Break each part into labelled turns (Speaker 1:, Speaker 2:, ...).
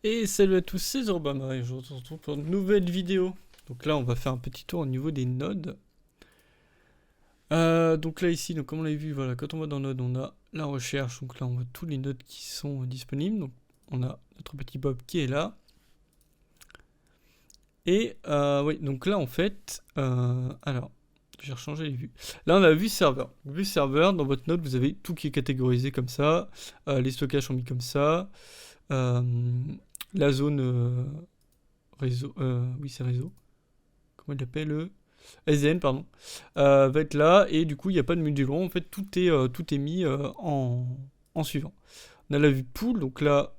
Speaker 1: Et salut à tous, c'est Zorbama et je vous retrouve pour une nouvelle vidéo. Donc là, on va faire un petit tour au niveau des nodes. Donc là, ici, donc comme on l'a vu, voilà, quand on va dans Node, on a la recherche. Donc là, on voit tous les nodes qui sont disponibles. Donc on a notre petit Bob qui est là. Et oui, donc là, en fait, alors, j'ai rechangé les vues. Là, on a vue serveur. Vue serveur, dans votre node, vous avez tout qui est catégorisé comme ça. Les stockages sont mis comme ça. La zone réseau, oui c'est réseau, comment il l'appelle, SDN pardon, va être là et du coup il n'y a pas de module rond, en fait tout est mis en suivant. On a la vue pool, donc là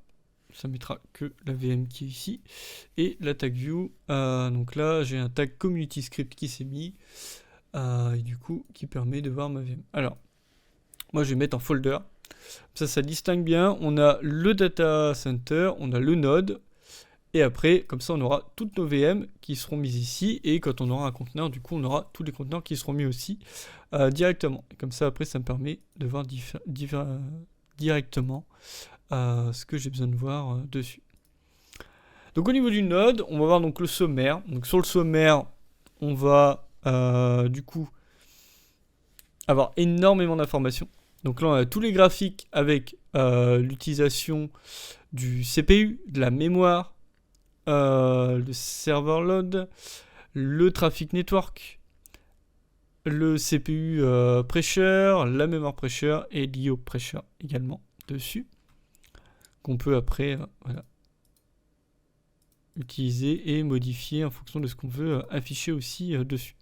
Speaker 1: ça mettra que la VM qui est ici, et la tag view, donc là j'ai un tag community script qui s'est mis, et du coup qui permet de voir ma VM. Alors moi je vais mettre en folder, ça distingue bien, on a le data center, on a le node. Et après, comme ça, on aura toutes nos VM qui seront mises ici. Et quand on aura un conteneur, du coup, on aura tous les conteneurs qui seront mis aussi directement. Et comme ça, après, ça me permet de voir directement ce que j'ai besoin de voir dessus. Donc au niveau du node, on va voir donc le sommaire. Donc sur le sommaire, on va du coup avoir énormément d'informations. Donc là, on a tous les graphiques avec l'utilisation du CPU, de la mémoire, le server load, le traffic network, le CPU pressure, la mémoire pressure et l'IO pressure également dessus, qu'on peut après voilà, utiliser et modifier en fonction de ce qu'on veut afficher aussi dessus.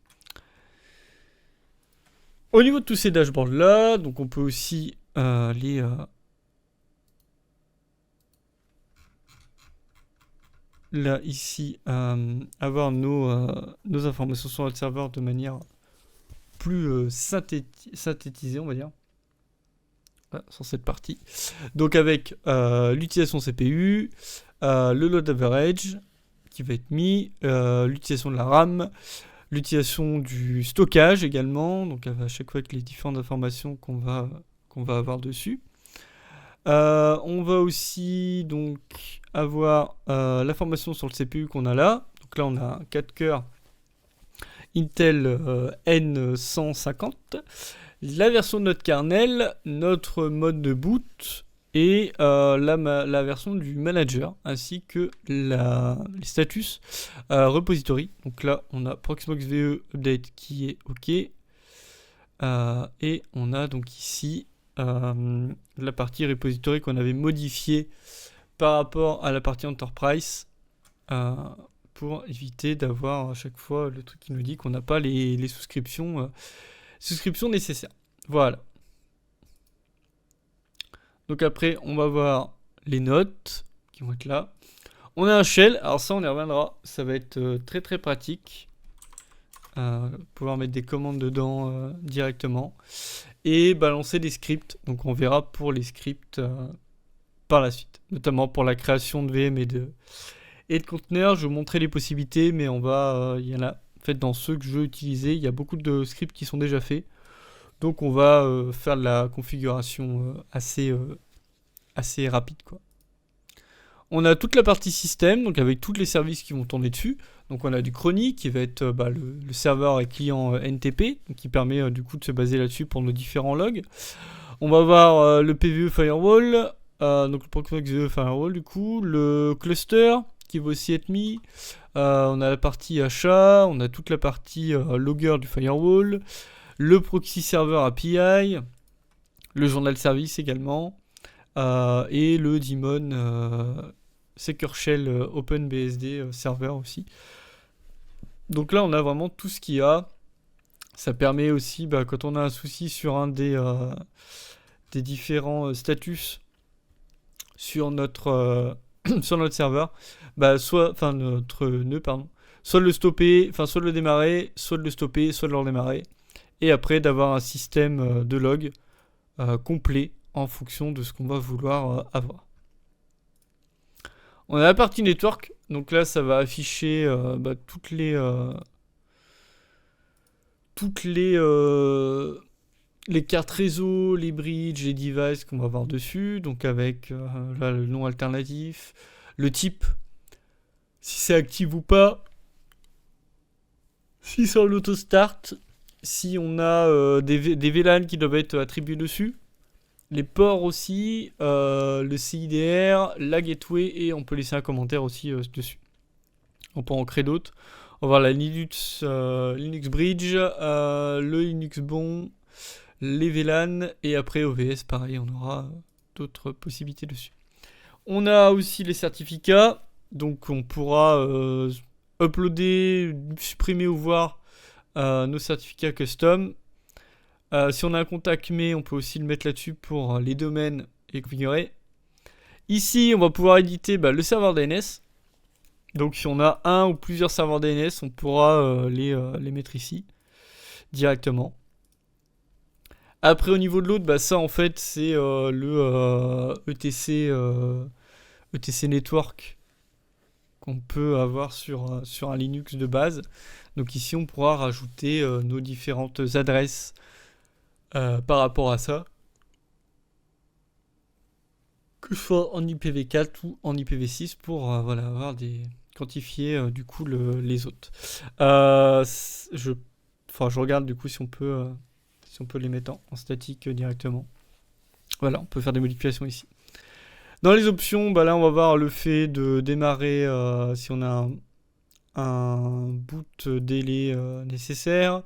Speaker 1: Au niveau de tous ces dashboards là, donc on peut aussi les là ici avoir nos informations sur notre serveur de manière plus synthétisée, on va dire, sur cette partie. Donc avec l'utilisation CPU, le load average qui va être mis, l'utilisation de la RAM, l'utilisation du stockage également, donc à chaque fois avec les différentes informations qu'on va avoir dessus. On va aussi donc avoir l'information sur le CPU qu'on a là. Donc là on a un 4 cœurs Intel N150, la version de notre kernel, notre mode de boot et la version du manager ainsi que les status repository. Donc là on a Proxmox VE update qui est OK et on a donc ici la partie repository qu'on avait modifiée par rapport à la partie enterprise pour éviter d'avoir à chaque fois le truc qui nous dit qu'on n'a pas les souscriptions nécessaires. Voilà. Donc après, on va voir les notes qui vont être là. On a un shell, alors ça on y reviendra, ça va être très très pratique. Pouvoir mettre des commandes dedans directement. Et balancer des scripts, donc on verra pour les scripts par la suite. Notamment pour la création de VM et de conteneurs, je vais vous montrer les possibilités, mais il y en a en fait dans ceux que je veux utiliser, il y a beaucoup de scripts qui sont déjà faits. Donc on va faire de la configuration assez rapide, quoi. On a toute la partie système, donc avec tous les services qui vont tourner dessus. Donc on a du chronique qui va être le serveur et client NTP, donc qui permet du coup de se baser là-dessus pour nos différents logs. On va avoir le PVE Firewall, donc le Proxmox VE Firewall du coup, le cluster qui va aussi être mis. On a la partie achat, on a toute la partie logger du firewall, le proxy server API, le journal service également, et le daemon Secure Shell OpenBSD server aussi. Donc là on a vraiment tout ce qu'il y a. Ça permet aussi quand on a un souci sur un des différents statuts sur notre sur notre serveur, notre nœud pardon, soit de le stopper, soit de le démarrer, soit de le stopper, soit de le redémarrer, et après d'avoir un système de log complet en fonction de ce qu'on va vouloir avoir. On a la partie network, donc là ça va afficher toutes les cartes réseau, les bridges, les devices qu'on va avoir dessus, donc avec là, le nom alternatif, le type, si c'est actif ou pas, si c'est en auto-start, si on a des VLAN qui doivent être attribués dessus, les ports aussi, le CIDR, la gateway, et on peut laisser un commentaire aussi dessus. On peut en créer d'autres. On va voir la Linux Bridge, le Linux Bon, les VLAN, et après OVS, pareil, on aura d'autres possibilités dessus. On a aussi les certificats, donc on pourra uploader, supprimer ou voir nos certificats custom. Si on a un contact mais on peut aussi le mettre là-dessus pour les domaines et configurer. Ici, on va pouvoir éditer le serveur DNS. Donc si on a un ou plusieurs serveurs DNS, on pourra les mettre ici directement. Après, au niveau de l'autre, ça en fait c'est le ETC Network qu'on peut avoir sur un Linux de base. Donc ici, on pourra rajouter nos différentes adresses par rapport à ça, que ce soit en IPv4 ou en IPv6 pour avoir quantifier du coup les autres. Je regarde du coup si on peut les mettre en statique directement. Voilà, on peut faire des modifications ici. Dans les options, là on va voir le fait de démarrer si on a un boot délai nécessaire.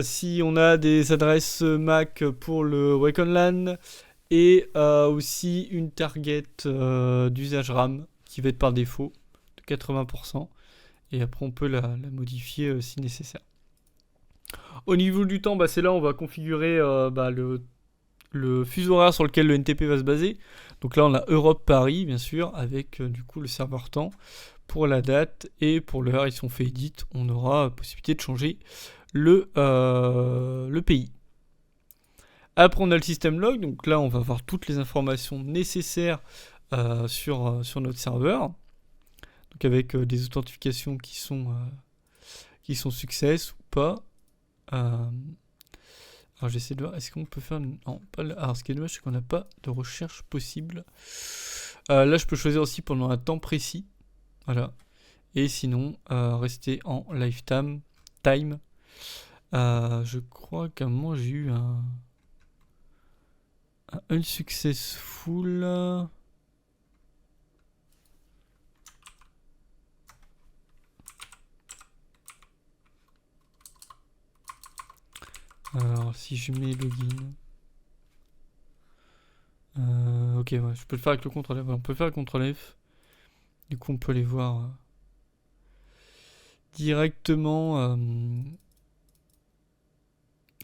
Speaker 1: Si on a des adresses Mac pour le Wake on LAN, et aussi une target d'usage RAM qui va être par défaut de 80%, et après on peut la modifier si nécessaire. Au niveau du temps, c'est là où on va configurer le fuseau horaire sur lequel le NTP va se baser. Donc là on a Europe-Paris bien sûr, avec du coup le serveur temps pour la date, et pour l'heure, si on fait edit, on aura possibilité de changer le pays. Après, on a le système log, donc là, on va avoir toutes les informations nécessaires sur notre serveur, donc avec des authentifications qui sont success ou pas. Alors, j'essaie de voir, est-ce qu'on peut faire... Non, pas le... Alors, ce qui est dommage, c'est qu'on n'a pas de recherche possible. Là, je peux choisir aussi pendant un temps précis. Voilà. Et sinon, rester en lifetime. Je crois qu'à un moment, j'ai eu un unsuccessful. Alors, si je mets login. Ok, ouais, je peux le faire avec le CTRL F. On peut le faire avec le CTRL F. Du coup, on peut les voir directement.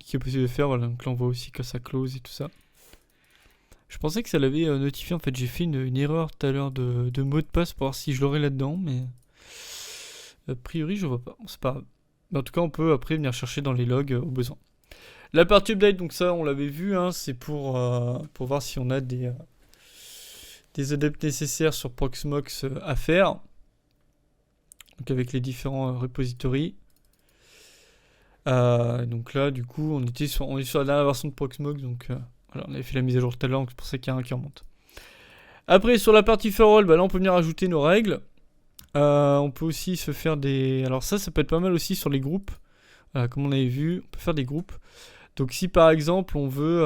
Speaker 1: Qui est possible de faire. Voilà, donc là, on voit aussi que ça close et tout ça. Je pensais que ça l'avait notifié. En fait, j'ai fait une erreur tout à l'heure de mot de passe pour voir si je l'aurais là-dedans, mais a priori, je vois pas. C'est pas grave. Mais en tout cas, on peut après venir chercher dans les logs au besoin. La partie update, donc ça, on l'avait vu, hein, c'est pour voir si on a des updates nécessaires sur Proxmox à faire. Donc avec les différents repositories. Donc là, du coup, on est sur la dernière version de Proxmox, donc voilà, on avait fait la mise à jour tout à l'heure, donc c'est pour ça qu'il y a un qui remonte. Après, sur la partie firewall, là, on peut venir ajouter nos règles. On peut aussi se faire des... Alors ça peut être pas mal aussi sur les groupes. Comme on avait vu, on peut faire des groupes. Donc si par exemple, on veut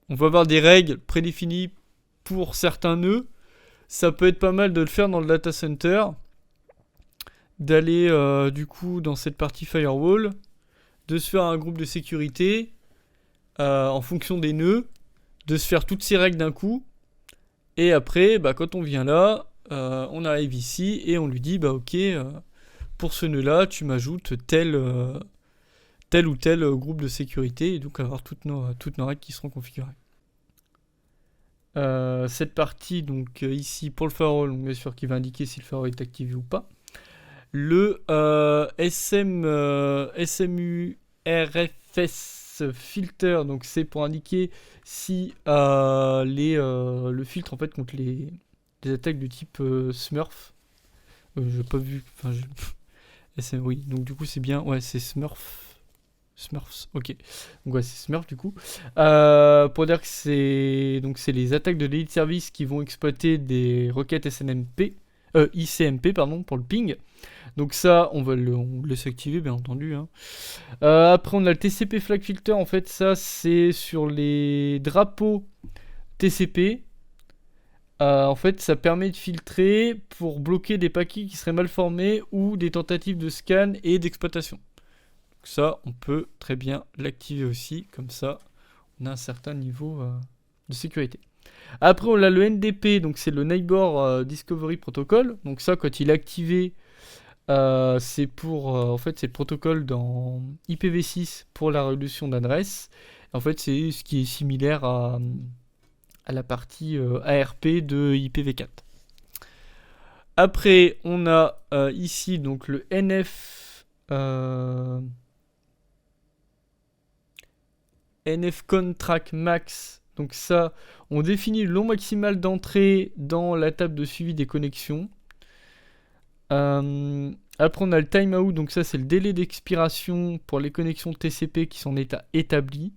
Speaker 1: avoir des règles prédéfinies pour certains nœuds, ça peut être pas mal de le faire dans le data center. D'aller du coup dans cette partie firewall, de se faire un groupe de sécurité en fonction des nœuds, de se faire toutes ces règles d'un coup, et après quand on vient là, on arrive ici et on lui dit ok, pour ce nœud là tu m'ajoutes tel ou tel groupe de sécurité, et donc avoir toutes nos règles qui seront configurées. Cette partie donc ici pour le firewall, bien sûr qui va indiquer si le firewall est activé ou pas. Le SMURFS filter, donc c'est pour indiquer si le filtre en fait contre les attaques de type Smurf. J'ai pas vu. Oui, donc du coup c'est bien. Ouais, c'est Smurf. Smurfs, ok. Donc ouais, c'est Smurf du coup. Pour dire que c'est les attaques de l'Elite Service qui vont exploiter des requêtes SNMP, ICMP pardon, pour le ping. Donc ça, on le laisse activer bien entendu. Hein. Après, on a le TCP Flag Filter. En fait, ça c'est sur les drapeaux TCP. En fait, ça permet de filtrer pour bloquer des paquets qui seraient mal formés ou des tentatives de scan et d'exploitation. Ça, on peut très bien l'activer aussi, comme ça, on a un certain niveau de sécurité. Après, on a le NDP, donc c'est le Neighbor Discovery Protocol. Donc ça, quand il est activé, c'est pour, en fait, c'est le protocole dans IPv6 pour la résolution d'adresse. En fait, c'est ce qui est similaire à la partie ARP de IPv4. Après, on a ici donc le NF. NFContrack Max, donc ça, on définit le long maximal d'entrée dans la table de suivi des connexions. Après, on a le timeout, donc ça, c'est le délai d'expiration pour les connexions TCP qui sont en état établi.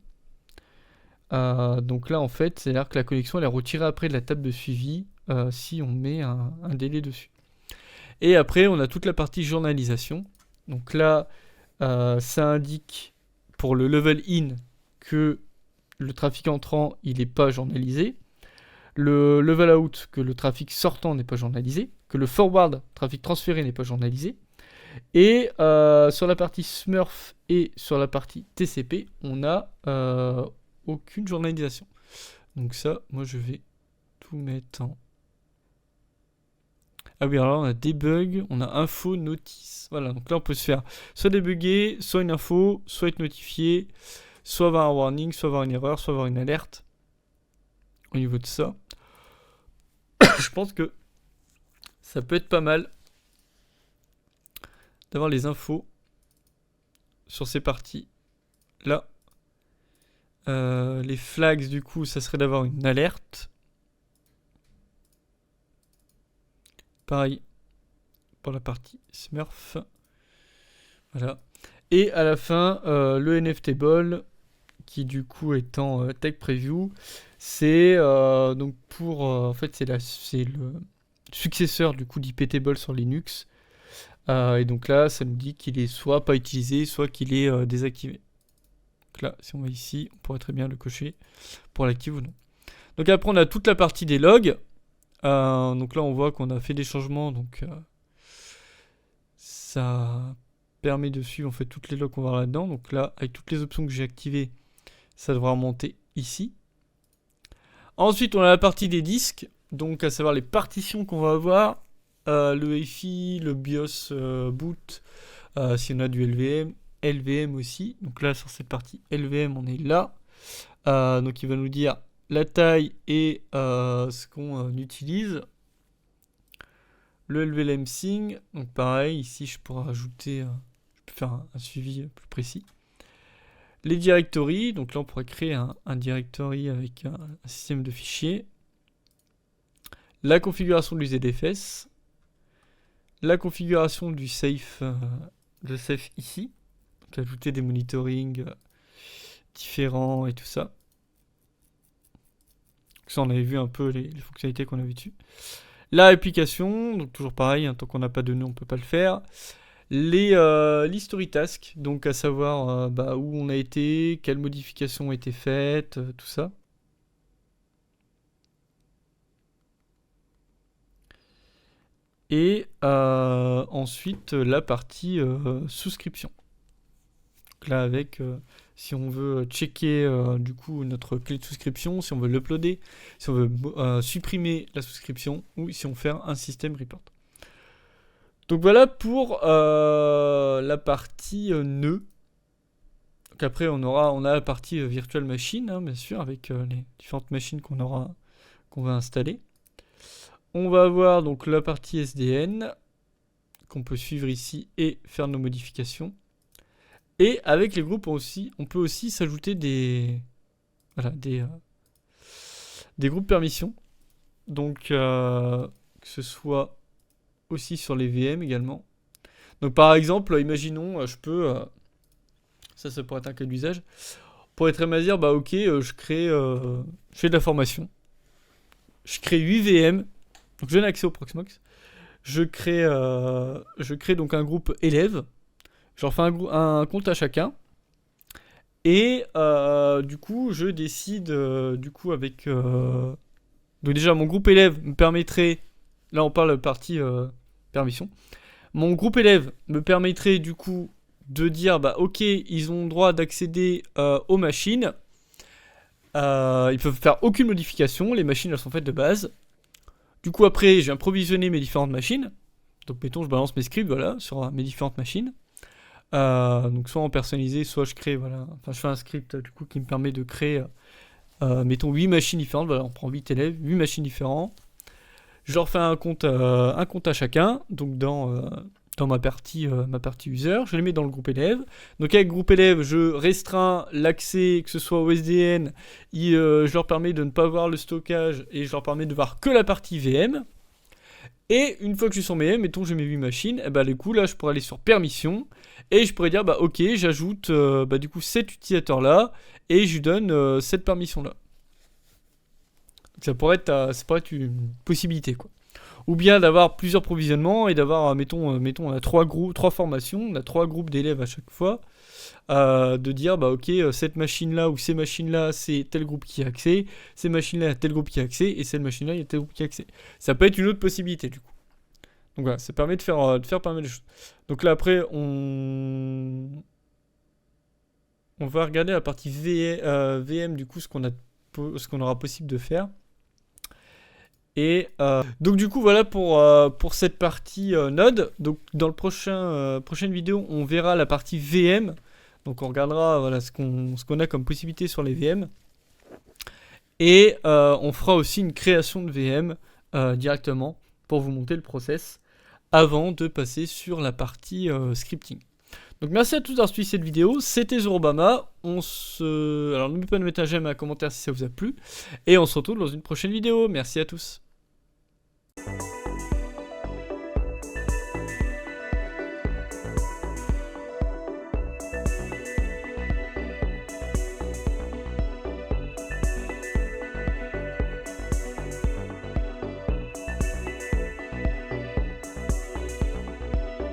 Speaker 1: Donc là, en fait, c'est-à-dire que la connexion elle est retirée après de la table de suivi si on met un délai dessus. Et après, on a toute la partie journalisation. Donc là, ça indique pour le level in que le trafic entrant il n'est pas journalisé, le level out que le trafic sortant n'est pas journalisé, que le forward trafic transféré n'est pas journalisé, et sur la partie Smurf et sur la partie TCP on n'a aucune journalisation. Donc ça, moi je vais tout mettre en... Ah oui, alors là on a debug, on a info, notice. Voilà, donc là on peut se faire soit débugger, soit une info, soit être notifié, soit avoir un warning, soit avoir une erreur, soit avoir une alerte. Au niveau de ça, je pense que ça peut être pas mal d'avoir les infos sur ces parties là. Les flags, du coup, ça serait d'avoir une alerte. Pareil pour la partie Smurf. Voilà. Et à la fin, le NFT Ball, qui du coup est en tech preview, c'est donc pour en fait c'est le successeur du coup d'IPTable sur Linux. Et donc là, ça nous dit qu'il est soit pas utilisé, soit qu'il est désactivé. Donc là, si on va ici, on pourrait très bien le cocher pour l'activer ou non. Donc après, on a toute la partie des logs. Donc là, on voit qu'on a fait des changements, donc ça permet de suivre en fait toutes les logs qu'on va avoir là-dedans. Donc là, avec toutes les options que j'ai activées, ça devra remonter ici. Ensuite, on a la partie des disques, donc à savoir les partitions qu'on va avoir, le EFI, le BIOS boot, si on a du LVM, LVM aussi. Donc là, sur cette partie LVM, on est là. Donc il va nous dire la taille et ce qu'on utilise. Le LVM Sing, donc pareil, ici je pourrais rajouter, je peux faire un suivi plus précis. Les directories, donc là on pourrait créer un directory avec un système de fichiers. La configuration du ZFS. La configuration du safe, ici. Donc ajouter des monitorings différents et tout ça. Ça on avait vu un peu les fonctionnalités qu'on avait dessus. La application, donc toujours pareil, hein, tant qu'on n'a pas de nœud, on ne peut pas le faire. L'history task, donc à savoir où on a été, quelles modifications ont été faites, tout ça. Et ensuite la partie souscription. Donc là avec, si on veut checker du coup notre clé de souscription, si on veut l'uploader, si on veut supprimer la souscription ou si on veut faire un système report. Donc voilà pour la partie nœud. Donc après on a la partie virtual machine, hein, bien sûr, avec les différentes machines qu'on va installer. On va avoir donc la partie SDN qu'on peut suivre ici et faire nos modifications. Et avec les groupes on peut aussi s'ajouter des groupes permissions. Donc que ce soit aussi sur les VM également. Donc par exemple, imaginons, je peux Ça pourrait être un cas d'usage. On pourrait très mal dire, bah ok, je fais de la formation. Je crée 8 VM, donc je donne accès au Proxmox. Je crée donc un groupe élève. Je leur fais un compte à chacun. Et du coup, je décide, du coup, avec... Donc déjà, mon groupe élève me permettrait... Là, on parle partie permission. Mon groupe élève me permettrait, du coup, de dire, bah ok, ils ont le droit d'accéder aux machines. Ils peuvent faire aucune modification. Les machines, elles sont faites de base. Du coup, après, je viens provisionner mes différentes machines. Donc, mettons, je balance mes scripts, voilà, sur mes différentes machines. Donc, soit en personnalisé, soit je crée, voilà. Enfin, je fais un script, du coup, qui me permet de créer, mettons, 8 machines différentes. Voilà, on prend 8 élèves, 8 machines différentes. Je leur fais un compte à chacun. Donc, dans ma partie user, je les mets dans le groupe élève. Donc avec le groupe élève, je restreins l'accès, que ce soit au SDN, je leur permets de ne pas voir le stockage et je leur permets de voir que la partie VM. Et une fois que je suis sur mes VM, mettons j'ai mes 8 machines, et bah du coup là je pourrais aller sur permission et je pourrais dire bah ok, j'ajoute du coup cet utilisateur là et je lui donne cette permission là. Ça pourrait être une possibilité quoi. Ou bien d'avoir plusieurs provisionnements et d'avoir, mettons, on a 3 formations, on a 3 groupes d'élèves à chaque fois, de dire, bah ok, cette machine-là ou ces machines-là, c'est tel groupe qui a accès, ces machines-là, il y a tel groupe qui a accès, et cette machine-là, il y a tel groupe qui a accès. Ça peut être une autre possibilité, du coup. Donc voilà, ça permet de faire pas mal de choses. Donc là, après, on va regarder la partie VM, du coup, ce qu'on aura possible de faire. Et donc du coup voilà pour cette partie Node. Donc dans le prochaine vidéo on verra la partie VM. Donc on regardera voilà, ce qu'on a comme possibilité sur les VM. Et on fera aussi une création de VM directement pour vous montrer le process avant de passer sur la partie scripting. Donc merci à tous d'avoir suivi cette vidéo, c'était Zorobama, alors n'oubliez pas de mettre un j'aime et un commentaire si ça vous a plu, et on se retrouve dans une prochaine vidéo, merci à tous.